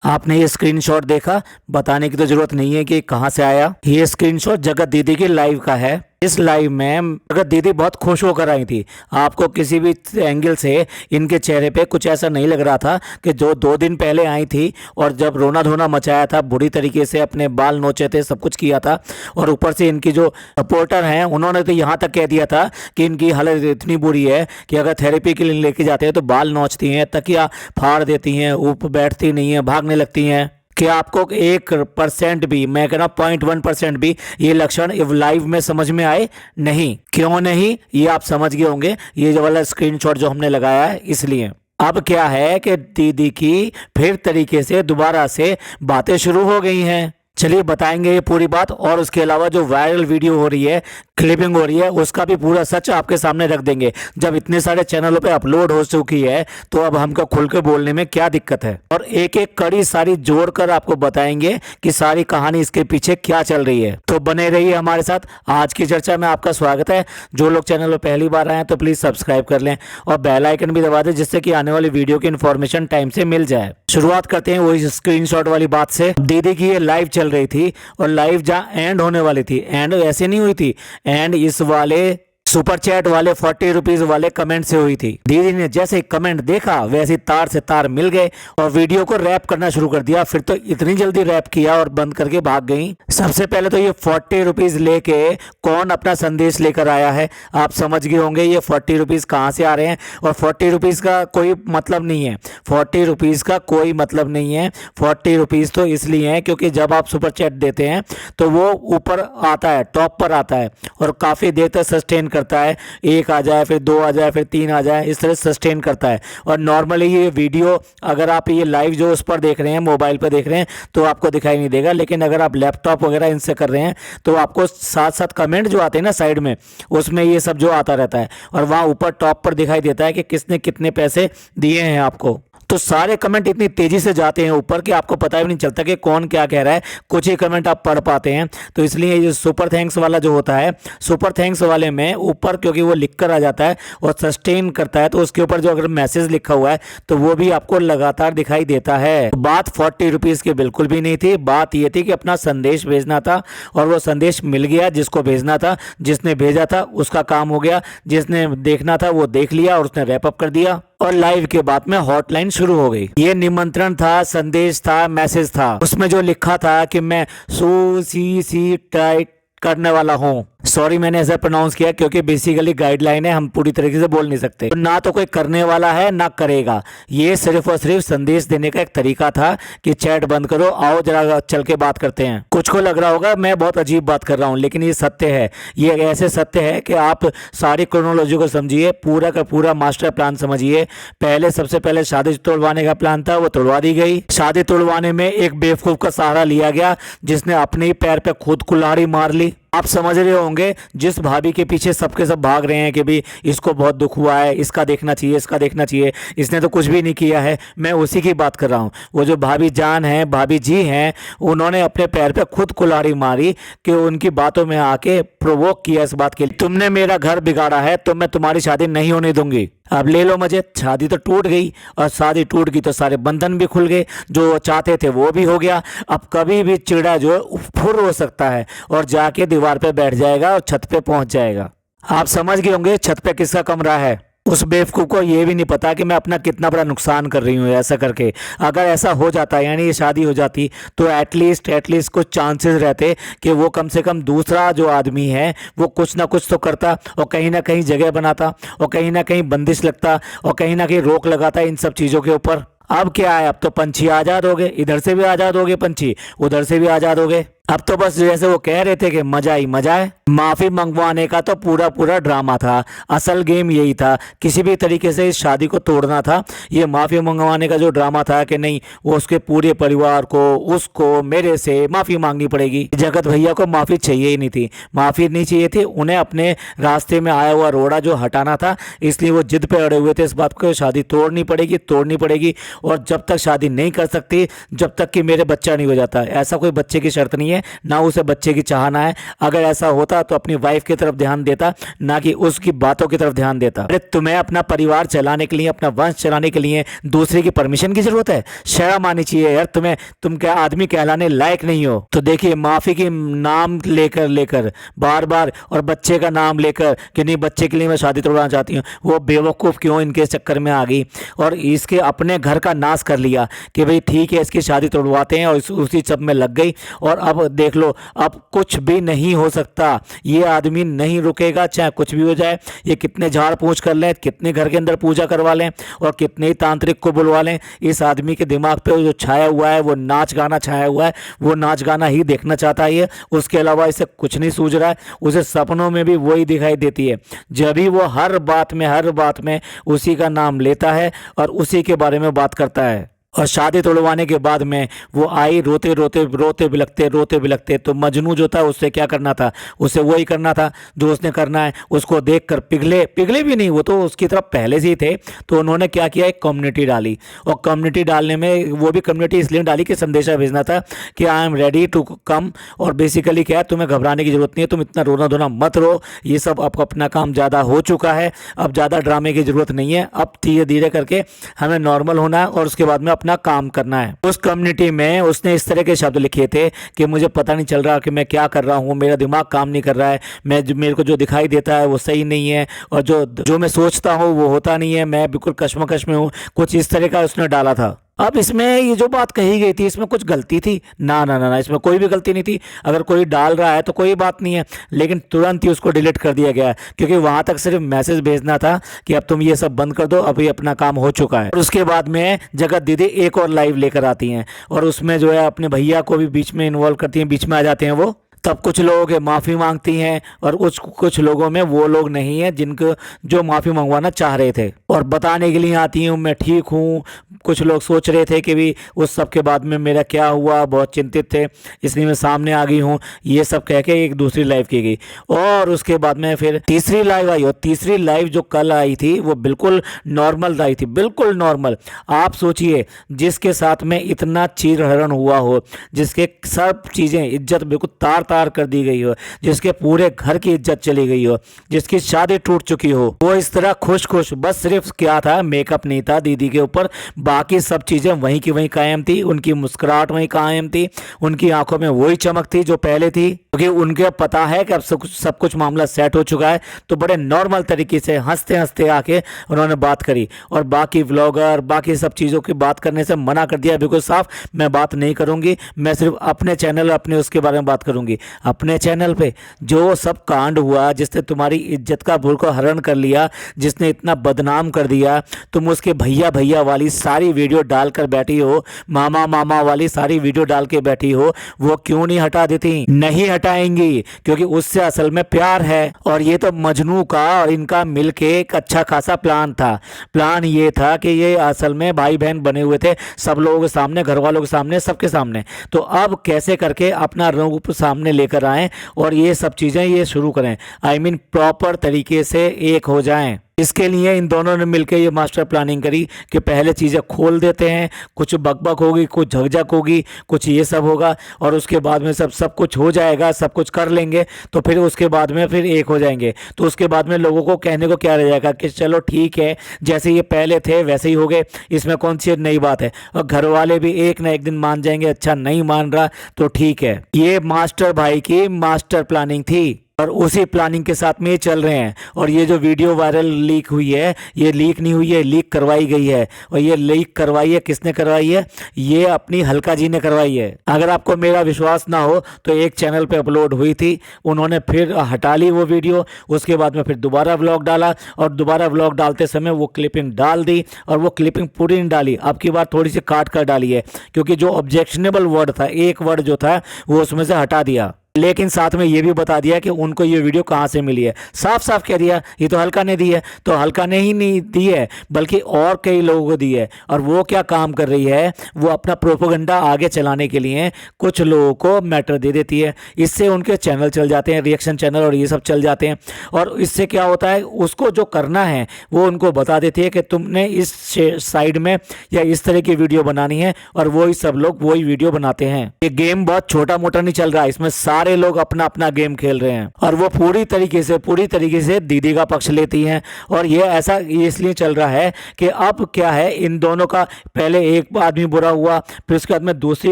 आपने ये स्क्रीनशॉट देखा? बताने की तो जरूरत नहीं है कि कहाँ से आया। ये स्क्रीनशॉट जगत दीदी की लाइव का है। इस लाइव में जगत दीदी बहुत खुश होकर आई थी। आपको किसी भी एंगल से इनके चेहरे पे कुछ ऐसा नहीं लग रहा था कि जो 2 दिन पहले आई थी और जब रोना धोना मचाया था, बुरी तरीके से अपने बाल नोचे थे, सब कुछ किया था। और ऊपर से इनकी जो सपोर्टर हैं उन्होंने तो यहाँ तक कह दिया था कि इनकी हालत इतनी बुरी है कि अगर थेरेपी के लिए लेके जाते हैं तो बाल नोचती हैं, तकिया फाड़ देती हैं, ऊपर बैठती नहीं है, भागने लगती हैं। कि आपको 1% भी, मैं कह रहा हूँ 0.1% भी ये लक्षण लाइव में समझ में आए नहीं। क्यों नहीं, ये आप समझ गए होंगे। ये जो वाला स्क्रीनशॉट जो हमने लगाया है इसलिए। अब क्या है कि दीदी की फिर तरीके से दोबारा से बातें शुरू हो गई हैं। चलिए बताएंगे ये पूरी बात, और उसके अलावा जो वायरल वीडियो हो रही है, क्लिपिंग हो रही है, उसका भी पूरा सच आपके सामने रख देंगे। जब इतने सारे चैनलों पे अपलोड हो चुकी है तो अब हमको खुल के बोलने में क्या दिक्कत है, और एक एक कड़ी सारी जोड़कर आपको बताएंगे कि सारी कहानी इसके पीछे क्या चल रही है। तो बने रहिए हमारे साथ। आज की चर्चा में आपका स्वागत है। जो लोग चैनल पर पहली बार आए हैं तो प्लीज सब्सक्राइब कर लें और बेल आइकन भी दबा दें, जिससे कि आने वाली वीडियो की इन्फॉर्मेशन टाइम से मिल जाए। शुरुआत करते हैं वही स्क्रीनशॉट वाली बात से। दीदी की ये लाइव चल रही थी और लाइव जहाँ एंड होने वाली थी, एंड ऐसे नहीं हुई थी, एंड इस वाले सुपर चैट वाले 40 रुपीज वाले कमेंट से हुई थी। दीदी ने जैसे ही कमेंट देखा वैसे तार से तार मिल गए और वीडियो को रैप करना शुरू कर दिया। फिर तो इतनी जल्दी रैप किया और बंद करके भाग गई। सबसे पहले तो ये 40 रुपीज लेके कौन अपना संदेश लेकर आया है, आप समझ गए होंगे ये 40 रुपीज कहाँ से आ रहे हैं। और 40 रुपीज का कोई मतलब नहीं है, 40 रुपीज का कोई मतलब नहीं है। 40 रुपीज तो इसलिए है क्योंकि जब आप सुपर चैट देते हैं तो वो ऊपर आता है, टॉप पर आता है और काफ़ी देर तक सस्टेन करता है। 1 आ जाए, फिर 2 आ जाए, फिर 3 आ जाए, इस तरह सस्टेन करता है। और नॉर्मली ये वीडियो अगर आप ये लाइव जो उस पर देख रहे हैं, मोबाइल पर देख रहे हैं, तो आपको दिखाई नहीं देगा। लेकिन अगर आप लैपटॉप वगैरह इनसे कर रहे हैं तो आपको साथ साथ कमेंट जो आते हैं ना साइड में, उसमें ये सब जो आता रहता है और वहाँ ऊपर टॉप पर दिखाई देता है कि किसने कितने पैसे दिए हैं आपको। तो सारे कमेंट इतनी तेजी से जाते हैं ऊपर कि आपको पता भी नहीं चलता कि कौन क्या कह रहा है। कुछ ही कमेंट आप पढ़ पाते हैं। तो इसलिए ये सुपर थैंक्स वाला जो होता है, सुपर थैंक्स वाले में ऊपर क्योंकि वो लिख कर आ जाता है और सस्टेन करता है, तो उसके ऊपर जो अगर मैसेज लिखा हुआ है तो वो भी आपको लगातार दिखाई देता है। बात 40 रुपीज़ की बिल्कुल भी नहीं थी। बात ये थी कि अपना संदेश भेजना था और वो संदेश मिल गया जिसको भेजना था। जिसने भेजा था उसका काम हो गया, जिसने देखना था वो देख लिया और उसने रैप अप कर दिया। और लाइव के बाद में हॉटलाइन शुरू हो गई। ये निमंत्रण था, संदेश था, मैसेज था। उसमें जो लिखा था कि मैं सी टाइट करने वाला हूँ। सॉरी मैंने ऐसा प्रोनाउंस किया क्योंकि बेसिकली गाइडलाइन है, हम पूरी तरीके से बोल नहीं सकते। तो ना तो कोई करने वाला है ना करेगा। ये सिर्फ और सिर्फ संदेश देने का एक तरीका था कि चैट बंद करो, आओ जरा चल के बात करते हैं। कुछ को लग रहा होगा मैं बहुत अजीब बात कर रहा हूँ, लेकिन ये सत्य है। ये ऐसे सत्य है कि आप सारी क्रोनोलॉजी को समझिए, पूरा का पूरा मास्टर प्लान समझिए। पहले सबसे पहले शादी तोड़वाने का प्लान था, वो तोड़वा दी गई। शादी तोड़वाने में एक बेवकूफ का सहारा लिया गया जिसने अपने ही पैर पे खुद कुल्हाड़ी मार ली। आप समझ रहे होंगे जिस भाभी के पीछे सबके सब भाग रहे हैं कि भी इसको बहुत दुख हुआ है, इसका देखना चाहिए, इसका देखना चाहिए, इसने तो कुछ भी नहीं किया है, मैं उसी की बात कर रहा हूँ। वो जो भाभी जान है, भाभी जी हैं, उन्होंने अपने पैर पे खुद कुल्हाड़ी मारी कि उनकी बातों में आके प्रोवोक किया इस बात के लिए, तुमने मेरा घर बिगाड़ा है तो मैं तुम्हारी शादी नहीं होने दूंगी। अब ले लो मजे। शादी तो टूट गई और शादी टूट गई तो सारे बंधन भी खुल गए, जो चाहते थे वो भी हो गया। अब कभी भी चिड़ा जो फुर हो सकता है और जाके दीवार पे बैठ जाएगा और छत पे पहुंच जाएगा। आप समझ गए होंगे छत पे किसका कमरा है। उस बेवकूफ़ को ये भी नहीं पता कि मैं अपना कितना बड़ा नुकसान कर रही हूँ ऐसा करके। अगर ऐसा हो जाता यानी ये शादी हो जाती तो एटलीस्ट कुछ चांसेस रहते कि वो कम से कम दूसरा जो आदमी है वो कुछ ना कुछ तो करता और कहीं ना कहीं जगह बनाता और कहीं ना कहीं बंदिश लगता और कहीं ना कहीं रोक लगाता इन सब चीज़ों के ऊपर। अब क्या है, अब तो पंछी आज़ाद हो गए, इधर से भी आज़ाद हो गए पंछी, उधर से भी आज़ाद हो गए। अब तो बस जैसे वो कह रहे थे कि मजा ही मजा है। माफी मंगवाने का तो पूरा ड्रामा था। असल गेम यही था, किसी भी तरीके से इस शादी को तोड़ना था। ये माफी मंगवाने का जो ड्रामा था कि नहीं वो उसके पूरे परिवार को, उसको, मेरे से माफी मांगनी पड़ेगी। जगत भैया को माफी चाहिए ही नहीं थी, माफी नहीं चाहिए थी उन्हें। अपने रास्ते में आया हुआ रोड़ा जो हटाना था, इसलिए वो जिद पे अड़े हुए थे इस बात को शादी तोड़नी पड़ेगी। और जब तक शादी नहीं कर सकती जब तक कि मेरे बच्चा नहीं हो जाता। ऐसा कोई बच्चे की शर्त नहीं है है, ना उसे बच्चे की चाहना है। अगर ऐसा होता तो अपनी वाइफ की तरफ ध्यान देता, ना कि उसकी बातों की तरफ ध्यान देता। अरे तुम्हें अपना परिवार चलाने के लिए, अपना वंश चलाने के लिए दूसरे की परमिशन की जरूरत है? शर्म आनी चाहिए यार तुम्हें। तुम क्या आदमी कहलाने लायक नहीं हो। तो देखिए, माफी की नाम लेकर लेकर बार बार, और बच्चे का नाम लेकर कि नहीं बच्चे के लिए मैं शादी तोड़ना चाहती हूँ, वो बेवकूफ़ क्यों इनके चक्कर में आ गई और इसके अपने घर का नाश कर लिया कि भाई ठीक है इसकी शादी तोड़वाते हैं, और उसी सब में लग गई। और अब देख लो, अब कुछ भी नहीं हो सकता। ये आदमी नहीं रुकेगा, चाहे कुछ भी हो जाए। ये कितने झाड़ पूछ कर लें, कितने घर के अंदर पूजा करवा लें और कितने ही तांत्रिक को बुलवा लें, इस आदमी के दिमाग पे जो छाया हुआ है वो नाच गाना छाया हुआ है। वो नाच गाना ही देखना चाहता है ये, उसके अलावा इसे कुछ नहीं सूझ रहा है। उसे सपनों में भी वही दिखाई देती है, जब भी वो हर बात में उसी का नाम लेता है और उसी के बारे में बात करता है। और शादी तोड़वाने के बाद में वो आई रोते बिलखते। तो मजनू जो था उससे क्या करना था? उसे वही करना था जो उसने करना है। उसको देखकर पिघले भी नहीं, वो तो उसकी तरफ पहले से ही थे। तो उन्होंने क्या किया, एक कम्युनिटी डाली। और कम्युनिटी डालने में वो भी कम्युनिटी इसलिए डाली कि संदेशा भेजना था कि I am ready to come. और बेसिकली क्या है, तुम्हें घबराने की जरूरत नहीं है, तुम इतना रोना धोना मत रो, ये सब अब अपना काम ज़्यादा हो चुका है, अब ज़्यादा ड्रामे की जरूरत नहीं है। अब धीरे धीरे करके हमें नॉर्मल होना है और उसके बाद में अपना काम करना है। उस कम्युनिटी में उसने इस तरह के शब्द लिखे थे कि मुझे पता नहीं चल रहा कि मैं क्या कर रहा हूँ, मेरा दिमाग काम नहीं कर रहा है, मेरे को जो दिखाई देता है वो सही नहीं है, और जो मैं सोचता हूँ वो होता नहीं है, मैं बिल्कुल कश्मकश में हूँ। कुछ इस तरह का उसने डाला था। अब इसमें ये जो बात कही गई थी, इसमें कुछ गलती थी? ना ना ना ना, इसमें कोई भी गलती नहीं थी। अगर कोई डाल रहा है तो कोई बात नहीं है, लेकिन तुरंत ही उसको डिलीट कर दिया गया, क्योंकि वहां तक सिर्फ मैसेज भेजना था कि अब तुम ये सब बंद कर दो, अब ये अपना काम हो चुका है। और उसके बाद में जगत दीदी एक और लाइव लेकर आती हैं, और उसमें जो है अपने भैया को भी बीच में इन्वॉल्व करती हैं, बीच में आ जाते हैं वो। तब कुछ लोगों के माफ़ी मांगती हैं, और कुछ लोगों में वो लोग नहीं हैं जिनको जो माफ़ी मंगवाना चाह रहे थे, और बताने के लिए आती हूँ मैं ठीक हूँ। कुछ लोग सोच रहे थे कि भी उस सब के बाद में मेरा क्या हुआ, बहुत चिंतित थे, इसलिए मैं सामने आ गई हूँ। ये सब कह के एक दूसरी लाइव की गई, और उसके बाद में फिर तीसरी लाइव आई। और तीसरी लाइव जो कल आई थी वो बिल्कुल नॉर्मल आई थी, बिल्कुल नॉर्मल। आप सोचिए, जिसके साथ में इतना चीरहरण हुआ हो, जिसके सब चीज़ें इज्जत बिल्कुल तार तार कर दी गई हो, जिसके पूरे घर की इज्जत चली गई हो, जिसकी शादी टूट चुकी हो, वो इस तरह खुश बस सिर्फ क्या था, मेकअप नहीं था दीदी के ऊपर, बाकी सब चीजें वहीं की वहीं कायम थी। उनकी मुस्कुराहट वहीं कायम थी, उनकी आंखों में वही चमक थी जो पहले थी, क्योंकि उनके पता है कि अब सब कुछ मामला सेट हो चुका है। तो बड़े नॉर्मल तरीके से हंसते हंसते आके उन्होंने बात करी, और बाकी व्लॉगर बाकी सब चीज़ों की बात करने से मना कर दिया बिल्कुल साफ, मैं बात नहीं करूंगी, मैं सिर्फ अपने चैनल अपने उसके बारे में बात करूंगी। अपने चैनल पे जो सब कांड हुआ, जिसने तुम्हारी इज्जत का भूल को हरण कर लिया, जिसने इतना बदनाम कर दिया, तुम उसके भैया भैया वाली सारी वीडियो डालकर बैठी हो, मामा मामा वाली सारी वीडियो डाल के बैठी हो, वो क्यों नहीं हटा देती? नहीं हटाएंगी, क्योंकि उससे असल में प्यार है। और ये तो मजनू का और इनका मिलके एक अच्छा खासा प्लान था। प्लान ये था कि ये असल में भाई बहन बने हुए थे, सब लोगों के सामने, घर वालों के सामने, सबके सामने। तो अब कैसे करके अपना रूप सामने लेकर आएं और ये सब चीज़ें ये शुरू करें, आई मीन प्रॉपर तरीके से एक हो जाएं। इसके लिए इन दोनों ने मिलकर ये मास्टर प्लानिंग करी कि पहले चीज़ें खोल देते हैं, कुछ बकबक होगी, कुछ झकझक होगी, कुछ ये सब होगा, और उसके बाद में सब कुछ हो जाएगा, सब कुछ कर लेंगे, तो फिर उसके बाद में फिर एक हो जाएंगे। तो उसके बाद में लोगों को कहने को क्या रह जाएगा कि चलो ठीक है, जैसे ये पहले थे वैसे ही हो गए, इसमें कौन सी नई बात है। और घर वाले भी एक ना एक दिन मान जाएंगे, अच्छा नहीं मान रहा तो ठीक है। ये मास्टर भाई की मास्टर प्लानिंग थी, और उसी प्लानिंग के साथ में ये चल रहे हैं। और ये जो वीडियो वायरल लीक हुई है, ये लीक नहीं हुई है, लीक करवाई गई है। और ये लीक करवाई है किसने करवाई है? ये अपनी हल्का जी ने करवाई है। अगर आपको मेरा विश्वास ना हो तो एक चैनल पे अपलोड हुई थी, उन्होंने फिर हटा ली वो वीडियो, उसके बाद में फिर दोबारा व्लॉग डाला, और दोबारा व्लॉग डालते समय वो क्लिपिंग डाल दी, और वो क्लिपिंग पूरी नहीं डाली, अब की बार थोड़ी सी काट कर डाली है, क्योंकि जो ऑब्जेक्शनेबल वर्ड था, एक वर्ड जो था वो उसमें से हटा दिया। लेकिन साथ में ये भी बता दिया कि उनको ये वीडियो कहाँ से मिली है। साफ साफ कह दिया ये तो हल्का ने दी है। तो हल्का ने ही नहीं दी है बल्कि और कई लोगों को दी है। और वो क्या काम कर रही है, वो अपना प्रोपेगेंडा आगे चलाने के लिए कुछ लोगों को मैटर दे देती है। इससे उनके चैनल चल जाते हैं, रिएक्शन चैनल और ये सब चल जाते हैं। और इससे क्या होता है, उसको जो करना है वो उनको बता देती है कि तुमने इस साइड में या इस तरह की वीडियो बनानी है, और वही सब लोग वही वीडियो बनाते हैं। ये गेम बहुत छोटा मोटा नहीं चल रहा है, इसमें सारे लोग अपना अपना गेम खेल रहे हैं और वो पूरी तरीके से दीदी का पक्ष लेती हैं। और ये ऐसा इसलिए चल रहा है कि अब क्या है, इन दोनों का पहले एक आदमी बुरा हुआ, फिर उसके बाद में दूसरी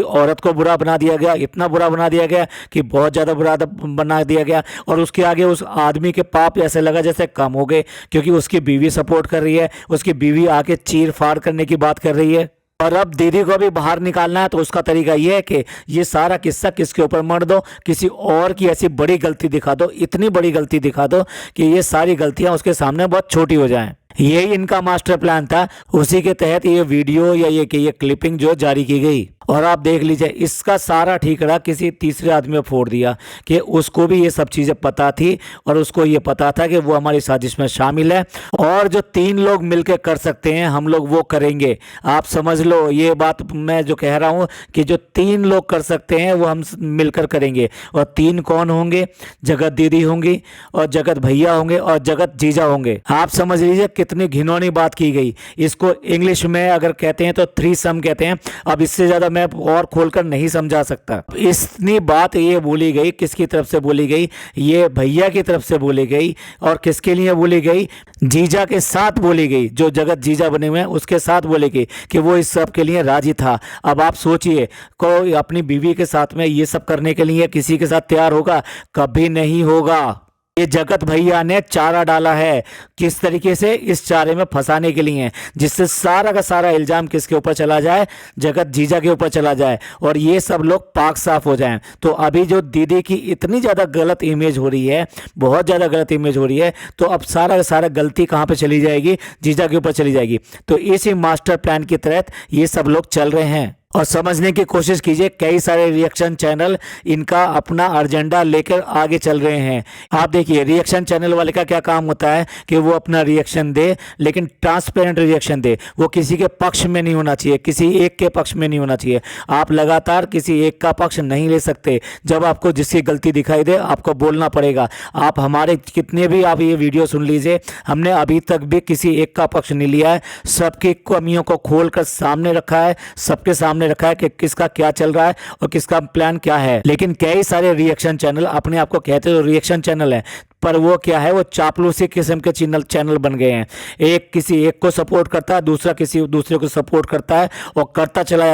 औरत को बुरा बना दिया गया, इतना बुरा बना दिया गया कि बहुत ज़्यादा बुरा बना दिया गया। और उसके आगे उस आदमी के पाप ऐसे लगा जैसे कम हो गए, क्योंकि उसकी बीवी सपोर्ट कर रही है, उसकी बीवी आके चीर फाड़ करने की बात कर रही है। और अब दीदी को भी बाहर निकालना है, तो उसका तरीका ये है कि ये सारा किस्सा किसके ऊपर मर दो, किसी और की ऐसी बड़ी गलती दिखा दो, इतनी बड़ी गलती दिखा दो कि ये सारी गलतियां उसके सामने बहुत छोटी हो जाएं। यही इनका मास्टर प्लान था, उसी के तहत ये वीडियो या ये क्लिपिंग जो जारी की गई। और आप देख लीजिए, इसका सारा ठीकरा किसी तीसरे आदमी ने फोड़ दिया कि उसको भी ये सब चीज़ें पता थी और उसको ये पता था कि वो हमारी साजिश में शामिल है, और जो 3 लोग मिलकर कर सकते हैं हम लोग वो करेंगे। आप समझ लो, ये बात मैं जो कह रहा हूँ कि जो 3 लोग कर सकते हैं वो हम मिलकर करेंगे। और 3 कौन होंगे? जगत दीदी होंगी और जगत भैया होंगे और जगत जीजा होंगे। आप समझ लीजिए कितनी घिनौनी बात की गई। इसको इंग्लिश में अगर कहते हैं तो थ्रीसम कहते हैं। अब इससे ज़्यादा मैं और खोलकर नहीं समझा सकता। इतनी बात ये बोली गई, किसकी तरफ से बोली गई? ये भैया की तरफ से बोली गई। और किसके लिए बोली गई? जीजा के साथ बोली गई, जो जगत जीजा बने हुए हैं उसके साथ बोली गई कि वो इस सब के लिए राजी था। अब आप सोचिए, कोई अपनी बीवी के साथ में ये सब करने के लिए किसी के साथ तैयार होगा? कभी नहीं होगा। ये जगत भैया ने चारा डाला है, किस तरीके से? इस चारे में फंसाने के लिए, जिससे सारा का सारा इल्जाम किसके ऊपर चला जाए? जगत जीजा के ऊपर चला जाए और ये सब लोग पाक साफ हो जाएं। तो अभी जो दीदी की इतनी ज़्यादा गलत इमेज हो रही है, बहुत ज़्यादा गलत इमेज हो रही है, तो अब सारा का सारा गलती कहाँ पे चली जाएगी? जीजा के ऊपर चली जाएगी। तो इसी मास्टर प्लान के तहत ये सब लोग चल रहे हैं। और समझने की कोशिश कीजिए, कई सारे रिएक्शन चैनल इनका अपना एजेंडा लेकर आगे चल रहे हैं। आप देखिए, रिएक्शन चैनल वाले का क्या काम होता है कि वो अपना रिएक्शन दे, लेकिन ट्रांसपेरेंट रिएक्शन दे। वो किसी के पक्ष में नहीं होना चाहिए, किसी एक के पक्ष में नहीं होना चाहिए। आप लगातार किसी एक का पक्ष नहीं ले सकते। जब आपको जिसकी गलती दिखाई दे, आपको बोलना पड़ेगा। आप हमारे कितने भी आप ये वीडियो सुन लीजिए, हमने अभी तक भी किसी एक का पक्ष नहीं लिया है। सबकी कमियों को खोल कर सामने रखा है, सबके सामने रखा है कि किसका क्या चल रहा है और किसका प्लान क्या है। लेकिन कई सारे रिएक्शन चैनल अपने आप को कहते हैं रिएक्शन चैनल है, पर वो क्या है, वो चापलूसी किस्म के चैनल बन गए हैं। एक किसी एक को सपोर्ट करता है, दूसरा किसी दूसरे को सपोर्ट करता है, और करता चला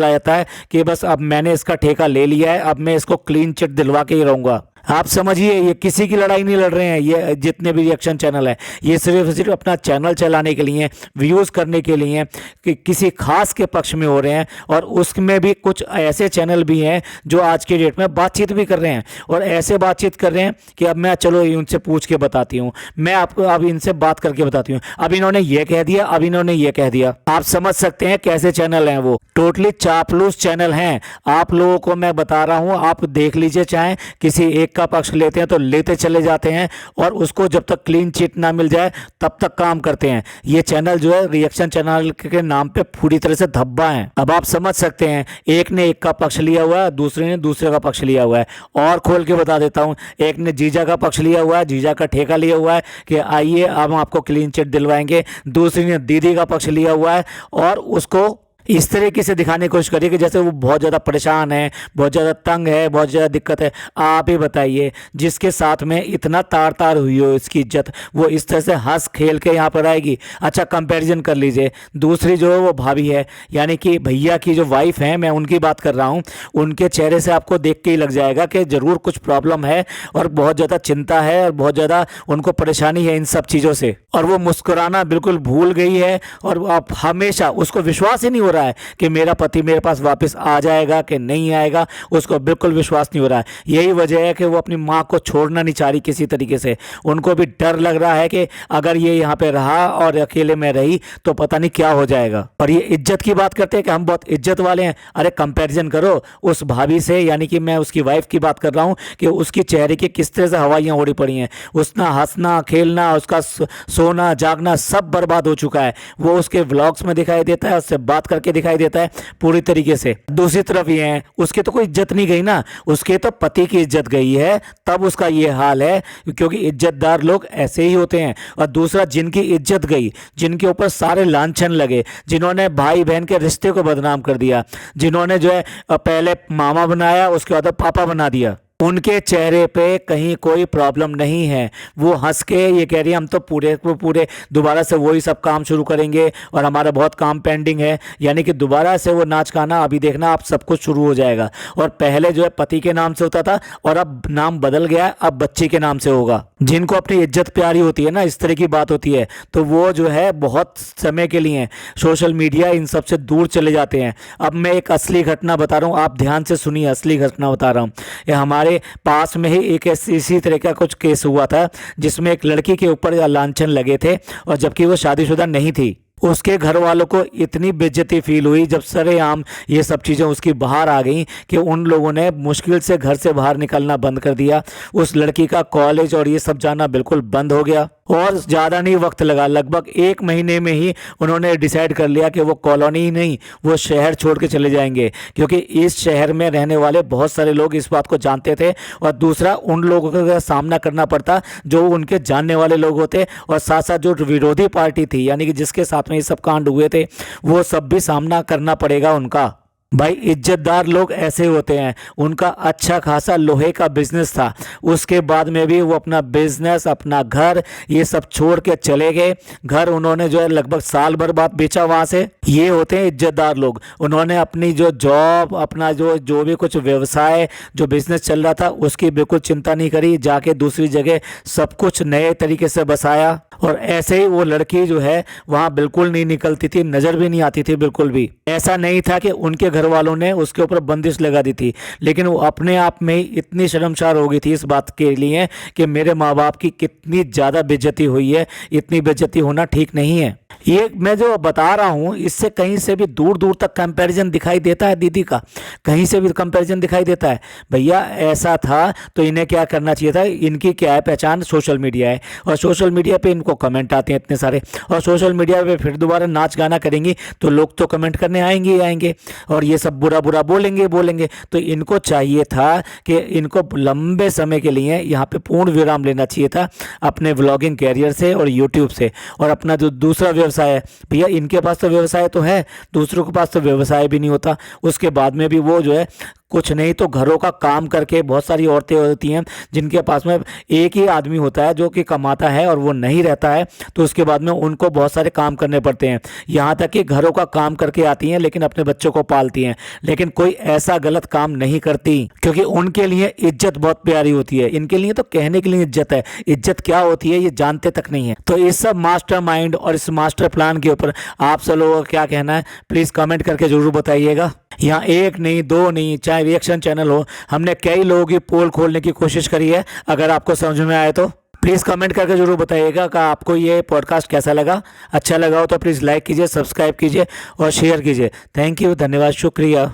जाता है कि बस अब मैंने इसका ठेका ले लिया है, अब मैं इसको क्लीन चिट दिलवा के ही रहूंगा। आप समझिए, ये किसी की लड़ाई नहीं लड़ रहे हैं। ये जितने भी रिएक्शन चैनल है, ये सिर्फ अपना चैनल चलाने के लिए, व्यूज़ करने के लिए कि किसी खास के पक्ष में हो रहे हैं। और उसमें भी कुछ ऐसे चैनल भी हैं जो आज की डेट में बातचीत भी कर रहे हैं, और ऐसे बातचीत कर रहे हैं कि अब मैं चलो उनसे पूछ के बताती हूँ, मैं आपको अब इनसे बात करके बताती हूँ, अब इन्होंने ये कह दिया, अब इन्होंने ये कह दिया। आप समझ सकते हैं कैसे चैनल हैं वो। टोटली चापलूस चैनल हैं। आप लोगों को मैं बता रहा हूँ, आप देख लीजिए, चाहे किसी एक का पक्ष लेते हैं तो लेते चले जाते हैं, और उसको जब तक क्लीन चिट ना मिल जाए तब तक काम करते हैं। ये चैनल जो है रिएक्शन चैनल के नाम पे पूरी तरह से धब्बा है। अब आप समझ सकते हैं, एक ने एक का पक्ष लिया हुआ है, दूसरे ने दूसरे का पक्ष लिया हुआ है। और खोल के बता देता हूं, एक ने जीजा का पक्ष लिया हुआ है, जीजा का ठेका लिया हुआ है कि आइए अब हम आपको क्लीन चिट दिलवाएंगे। दूसरी ने दीदी का पक्ष लिया हुआ है और उसको इस तरीके से दिखाने की कोशिश करिए कि जैसे वो बहुत ज़्यादा परेशान है, बहुत ज़्यादा तंग है, बहुत ज़्यादा दिक्कत है। आप ही बताइए, जिसके साथ में इतना तार तार हुई हो इसकी इज्जत, वो इस तरह से हंस खेल के यहाँ पर आएगी। अच्छा, कंपैरिजन कर लीजिए, दूसरी जो है वो भाभी है, यानी कि भैया की जो वाइफ है, मैं उनकी बात कर रहा हूँ। उनके चेहरे से आपको देख के ही लग जाएगा कि ज़रूर कुछ प्रॉब्लम है और बहुत ज़्यादा चिंता है और बहुत ज़्यादा उनको परेशानी है इन सब चीज़ों से। और वो मुस्कुराना बिल्कुल भूल गई है, और आप हमेशा उसको विश्वास ही नहीं हो रहा है कि मेरा पति मेरे पास वापस आ जाएगा कि नहीं आएगा, उसको बिल्कुल विश्वास नहीं हो रहा है। यही वजह है कि वो अपनी माँ को छोड़ना नहीं चाह रही किसी तरीके से। उनको भी डर लग रहा है कि अगर ये यहाँ पे रहा और अकेले में रही तो पता नहीं क्या हो जाएगा। और ये इज्जत की बात करते हैं कि हम बहुत इज्जत वाले हैं। अरे कंपैरिजन करो उस भाभी से, यानी कि मैं उसकी वाइफ की बात कर रहा हूँ, कि उसकी चेहरे की किस तरह से हवाइयाँ उड़ी पड़ी हैं। उसका हंसना खेलना, उसका सोना जागना सब बर्बाद हो चुका है। वो उसके व्लॉग्स में दिखाई देता है, उससे बात करके दिखाई देता है पूरी तरीके से। दूसरी तरफ ये है, उसके तो कोई इज्जत नहीं गई ना, उसके तो पति की इज्जत गई है, तब उसका ये हाल है। क्योंकि इज्जतदार लोग ऐसे ही होते हैं। और दूसरा, जिनकी इज्जत गई, जिनके ऊपर सारे लांछन लगे, जिन्होंने भाई बहन के रिश्ते को बदनाम कर दिया, जिन्होंने जो है पहले मामा बनाया उसके बाद पापा बना दिया, उनके चेहरे पे कहीं कोई प्रॉब्लम नहीं है। वो हंस के ये कह रही है हम तो पूरे दोबारा से वही सब काम शुरू करेंगे और हमारा बहुत काम पेंडिंग है। यानी कि दोबारा से वो नाच गाना अभी देखना आप सब कुछ शुरू हो जाएगा। और पहले जो है पति के नाम से होता था और अब नाम बदल गया है, अब बच्चे के नाम से होगा। जिनको अपनी इज्जत प्यारी होती है ना, इस तरह की बात होती है, तो वो जो है बहुत समय के लिए सोशल मीडिया इन सब से दूर चले जाते हैं। अब मैं एक असली घटना बता रहा हूँ, आप ध्यान से सुनिए, असली घटना बता रहा हूँ। ये हमारे पास में ही एक इसी तरह का कुछ केस हुआ था, जिसमें एक लड़की के ऊपर लांछन लगे थे और जबकि वो शादीशुदा नहीं थी। उसके घर वालों को इतनी बेइज्जती फील हुई जब सरेआम ये सब चीज़ें उसकी बाहर आ गई कि उन लोगों ने मुश्किल से घर से बाहर निकलना बंद कर दिया। उस लड़की का कॉलेज और ये सब जाना बिल्कुल बंद हो गया। और ज़्यादा नहीं वक्त लगा, लगभग 1 महीने में ही उन्होंने डिसाइड कर लिया कि वो कॉलोनी ही नहीं, वो शहर छोड़ के चले जाएंगे। क्योंकि इस शहर में रहने वाले बहुत सारे लोग इस बात को जानते थे और दूसरा उन लोगों का सामना करना पड़ता जो उनके जानने वाले लोग होते, और साथ साथ जो विरोधी पार्टी थी, यानी कि जिसके साथ में ये सब कांड हुए थे, वो सब भी सामना करना पड़ेगा उनका। भाई इज्जतदार लोग ऐसे होते हैं। उनका अच्छा खासा लोहे का बिजनेस था, उसके बाद में भी वो अपना बिजनेस, अपना घर, ये सब छोड़ के चले गए। घर उन्होंने जो है लगभग साल भर बाद बेचा वहाँ से। ये होते हैं इज्जतदार लोग। उन्होंने अपनी जो जॉब, अपना जो भी कुछ व्यवसाय, जो बिजनेस चल रहा था, उसकी बिल्कुल चिंता नहीं करी, जाके दूसरी जगह सब कुछ नए तरीके से बसाया। और ऐसे ही वो लड़की जो है वहाँ बिल्कुल नहीं निकलती थी, नज़र भी नहीं आती थी बिल्कुल भी। ऐसा नहीं था कि उनके घर वालों ने उसके ऊपर बंदिश लगा दी थी, लेकिन वो अपने आप में ही इतनी शर्मसार हो गई थी इस बात के लिए कि मेरे माँ बाप की कितनी ज़्यादा बेइज्जती हुई है। इतनी बेइज्जती होना ठीक नहीं है। ये मैं जो बता रहा हूँ, इससे कहीं से भी दूर दूर तक कंपैरिजन दिखाई देता है दीदी का, कहीं से भी कंपैरिजन दिखाई देता है। भैया ऐसा था तो इन्हें क्या करना चाहिए था, इनकी क्या है पहचान, सोशल मीडिया है। और सोशल मीडिया पे इनको कमेंट आते हैं इतने सारे, और सोशल मीडिया पे फिर दोबारा नाच गाना करेंगी तो लोग तो कमेंट करने आएंगे ही आएंगे, और ये सब बुरा बुरा बोलेंगे। तो इनको चाहिए था कि इनको लंबे समय के लिए यहाँ पे पूर्ण विराम लेना चाहिए था अपने व्लॉगिंग कैरियर से और यूट्यूब से। और अपना जो दूसरा व्यवसाय है, भैया इनके पास तो व्यवसाय तो है, दूसरों के पास तो व्यवसाय भी नहीं होता। उसके बाद में भी वो जो है कुछ नहीं तो घरों का काम करके, बहुत सारी औरतें होती हैं जिनके पास में एक ही आदमी होता है जो कि कमाता है और वो नहीं रहता है, तो उसके बाद में उनको बहुत सारे काम करने पड़ते हैं। यहाँ तक कि घरों का काम करके आती हैं लेकिन अपने बच्चों को पालती हैं, लेकिन कोई ऐसा गलत काम नहीं करती, क्योंकि उनके लिए इज्जत बहुत प्यारी होती है। इनके लिए तो कहने के लिए इज्जत है, इज्जत क्या होती है ये जानते तक नहीं है। तो इस सब मास्टरमाइंड और इस मास्टर प्लान के ऊपर आप सब लोगों का क्या कहना है, प्लीज़ कमेंट करके ज़रूर बताइएगा। यहाँ एक नहीं, दो नहीं, चाहे रिएक्शन चैनल हो, हमने कई लोगों की पोल खोलने की कोशिश करी है। अगर आपको समझ में आए तो प्लीज़ कमेंट करके ज़रूर बताइएगा कि आपको ये पॉडकास्ट कैसा लगा। अच्छा लगा हो तो प्लीज़ लाइक कीजिए, सब्सक्राइब कीजिए और शेयर कीजिए। थैंक यू, धन्यवाद, शुक्रिया।